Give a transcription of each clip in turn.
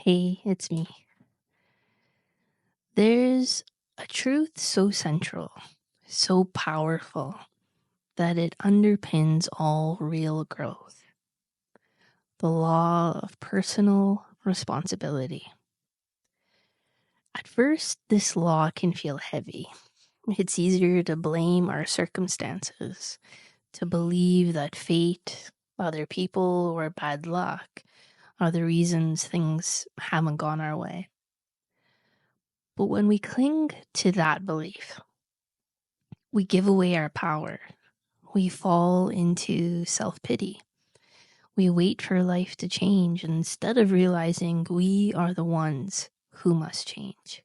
Hey, it's me. There's a truth so central, so powerful, that it underpins all real growth: the law of personal responsibility. At first, this law can feel heavy. It's easier to blame our circumstances, to believe that fate, other people, or bad luck are the reasons things haven't gone our way. But when we cling to that belief, we give away our power. We fall into self-pity. We wait for life to change instead of realizing we are the ones who must change.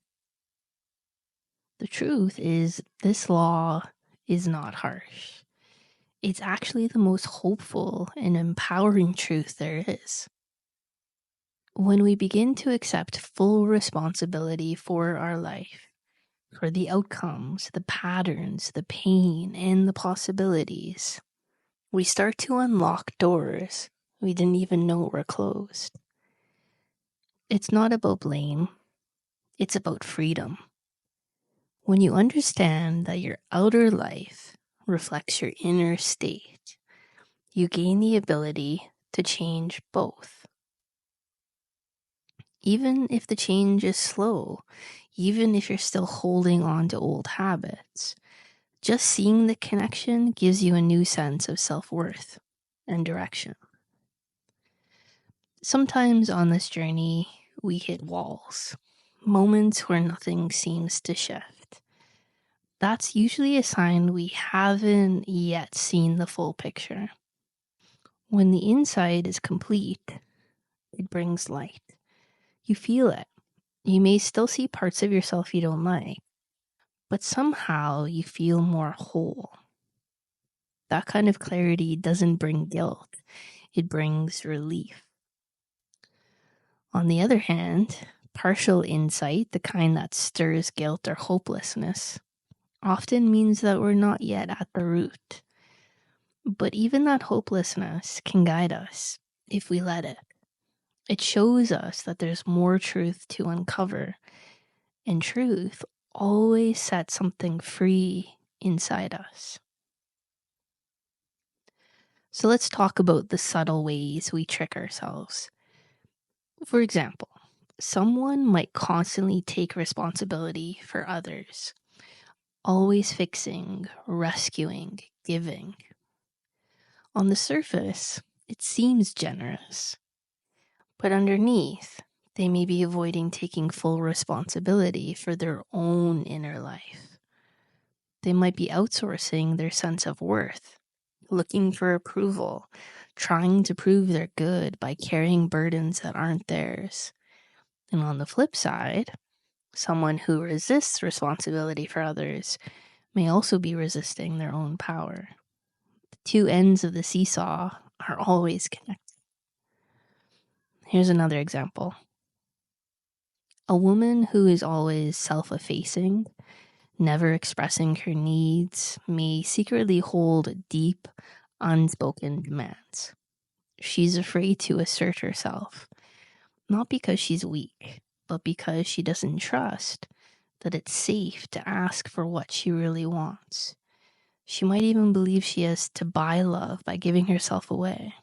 The truth is, this law is not harsh. It's actually the most hopeful and empowering truth there is. When we begin to accept full responsibility for our life, for the outcomes, the patterns, the pain, and the possibilities, we start to unlock doors we didn't even know were closed. It's not about blame, it's about freedom. When you understand that your outer life reflects your inner state, you gain the ability to change both. Even if the change is slow, even if you're still holding on to old habits, just seeing the connection gives you a new sense of self-worth and direction. Sometimes on this journey, we hit walls, moments where nothing seems to shift. That's usually a sign we haven't yet seen the full picture. When the inside is complete, it brings light. You feel it. You may still see parts of yourself you don't like, but somehow you feel more whole. That kind of clarity doesn't bring guilt, it brings relief. On the other hand, partial insight, the kind that stirs guilt or hopelessness, often means that we're not yet at the root. But even that hopelessness can guide us if we let it. It shows us that there's more truth to uncover, and truth always sets something free inside us. So let's talk about the subtle ways we trick ourselves. For example, someone might constantly take responsibility for others, always fixing, rescuing, giving. On the surface, it seems generous, but underneath, they may be avoiding taking full responsibility for their own inner life. They might be outsourcing their sense of worth, looking for approval, trying to prove they're good by carrying burdens that aren't theirs. And on the flip side, someone who resists responsibility for others may also be resisting their own power. The two ends of the seesaw are always connected. Here's another example. A woman who is always self-effacing, never expressing her needs, may secretly hold deep, unspoken demands. She's afraid to assert herself, not because she's weak, but because she doesn't trust that it's safe to ask for what she really wants. She might even believe she has to buy love by giving herself away.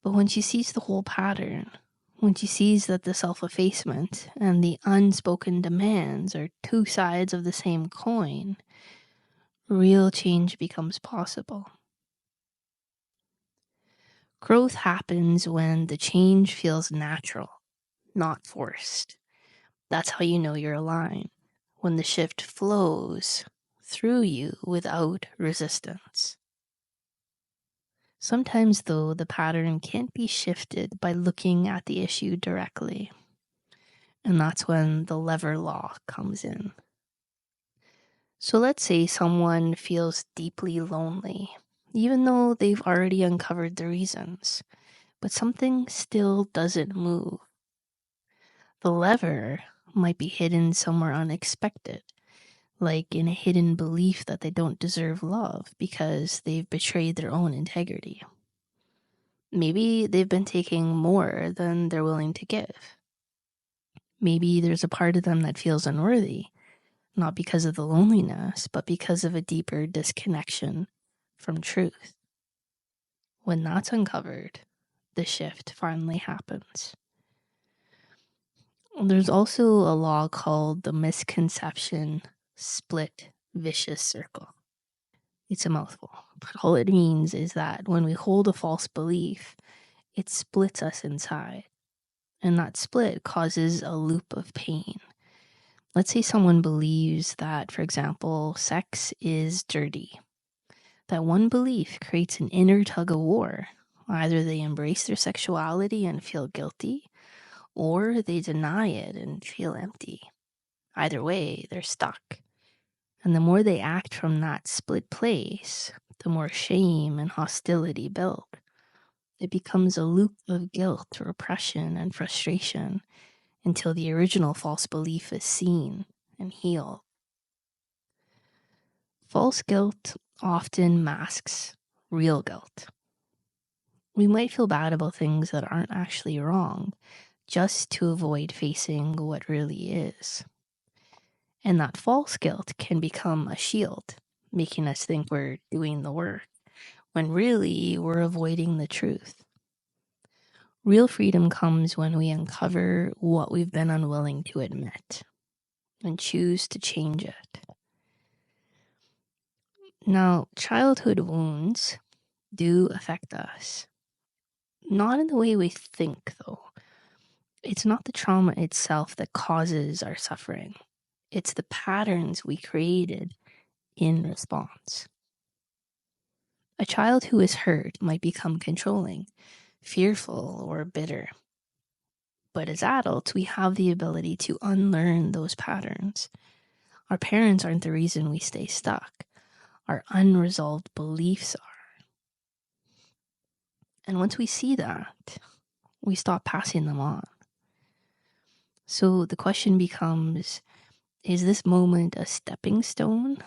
But when she sees the whole pattern, when she sees that the self-effacement and the unspoken demands are two sides of the same coin, real change becomes possible. Growth happens when the change feels natural, not forced. That's how you know you're aligned, when the shift flows through you without resistance. Sometimes, though, the pattern can't be shifted by looking at the issue directly. And that's when the lever law comes in. So let's say someone feels deeply lonely, even though they've already uncovered the reasons, but something still doesn't move. The lever might be hidden somewhere unexpected, like in a hidden belief that they don't deserve love because they've betrayed their own integrity. Maybe they've been taking more than they're willing to give. Maybe there's a part of them that feels unworthy, not because of the loneliness, but because of a deeper disconnection from truth. When that's uncovered, the shift finally happens. There's also a law called the misconception split vicious circle. It's a mouthful, but all it means is that when we hold a false belief, it splits us inside. And that split causes a loop of pain. Let's say someone believes that, for example, sex is dirty. That one belief creates an inner tug of war. Either they embrace their sexuality and feel guilty, or they deny it and feel empty. Either way, they're stuck. And the more they act from that split place, the more shame and hostility build. It becomes a loop of guilt, repression, and frustration until the original false belief is seen and healed. False guilt often masks real guilt. We might feel bad about things that aren't actually wrong, just to avoid facing what really is. And that false guilt can become a shield, making us think we're doing the work, when really we're avoiding the truth. Real freedom comes when we uncover what we've been unwilling to admit and choose to change it. Now, childhood wounds do affect us. Not in the way we think, though. It's not the trauma itself that causes our suffering. It's the patterns we created in response. A child who is hurt might become controlling, fearful, or bitter. But as adults, we have the ability to unlearn those patterns. Our parents aren't the reason we stay stuck. Our unresolved beliefs are. And once we see that, we stop passing them on. So the question becomes, is this moment a stepping stone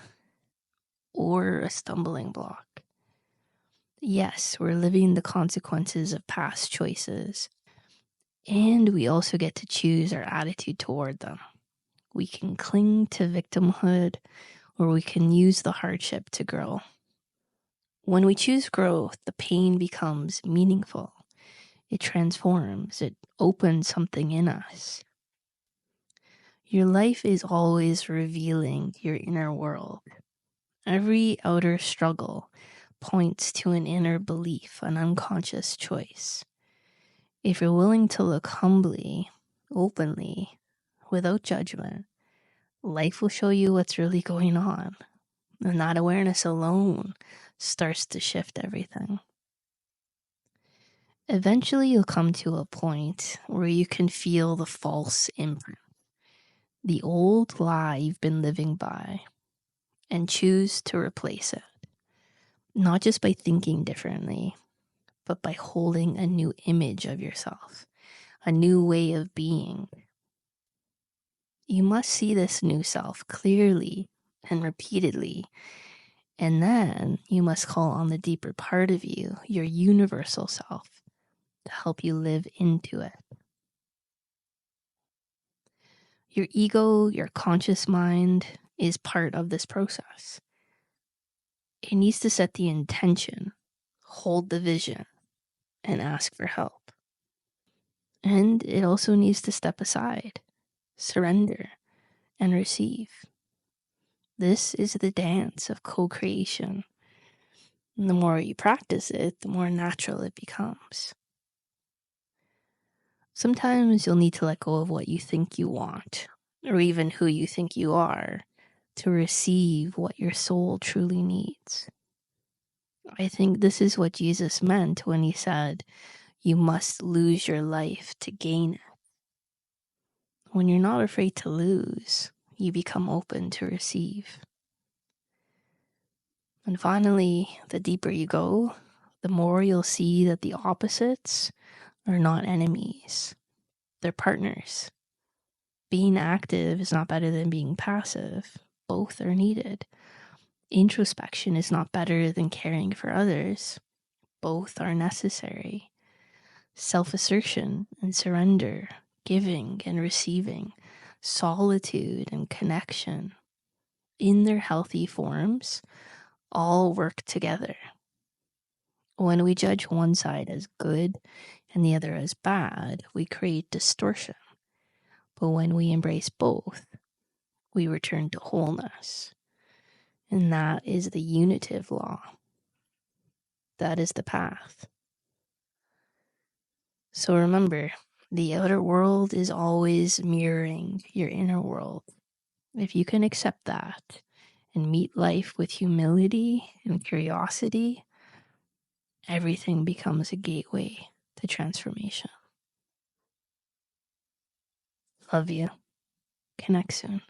or a stumbling block? Yes, we're living the consequences of past choices, and we also get to choose our attitude toward them. We can cling to victimhood, or we can use the hardship to grow. When we choose growth, the pain becomes meaningful. It transforms, it opens something in us. Your life is always revealing your inner world. Every outer struggle points to an inner belief, an unconscious choice. If you're willing to look humbly, openly, without judgment, life will show you what's really going on. And that awareness alone starts to shift everything. Eventually, you'll come to a point where you can feel the false imprint, the old lie you've been living by, and choose to replace it. Not just by thinking differently, but by holding a new image of yourself, a new way of being. You must see this new self clearly and repeatedly, and then you must call on the deeper part of you, your universal self, to help you live into it. Your ego, your conscious mind, is part of this process. It needs to set the intention, hold the vision, and ask for help. And it also needs to step aside, surrender, and receive. This is the dance of co-creation. And the more you practice it, the more natural it becomes. Sometimes you'll need to let go of what you think you want, or even who you think you are, to receive what your soul truly needs. I think this is what Jesus meant when he said, you must lose your life to gain it. When you're not afraid to lose, you become open to receive. And finally, the deeper you go, the more you'll see that the opposites are not enemies. They're partners. Being active is not better than being passive. Both are needed. Introspection is not better than caring for others. Both are necessary. self-assertion and surrender, giving and receiving, solitude and connection, in their healthy forms, all work together. When we judge one side as good and the other as bad, we create distortion. But when we embrace both, we return to wholeness. And that is the unitive law. That is the path. So remember, the outer world is always mirroring your inner world. If you can accept that and meet life with humility and curiosity, everything becomes a gateway to transformation. Love you. Connect soon.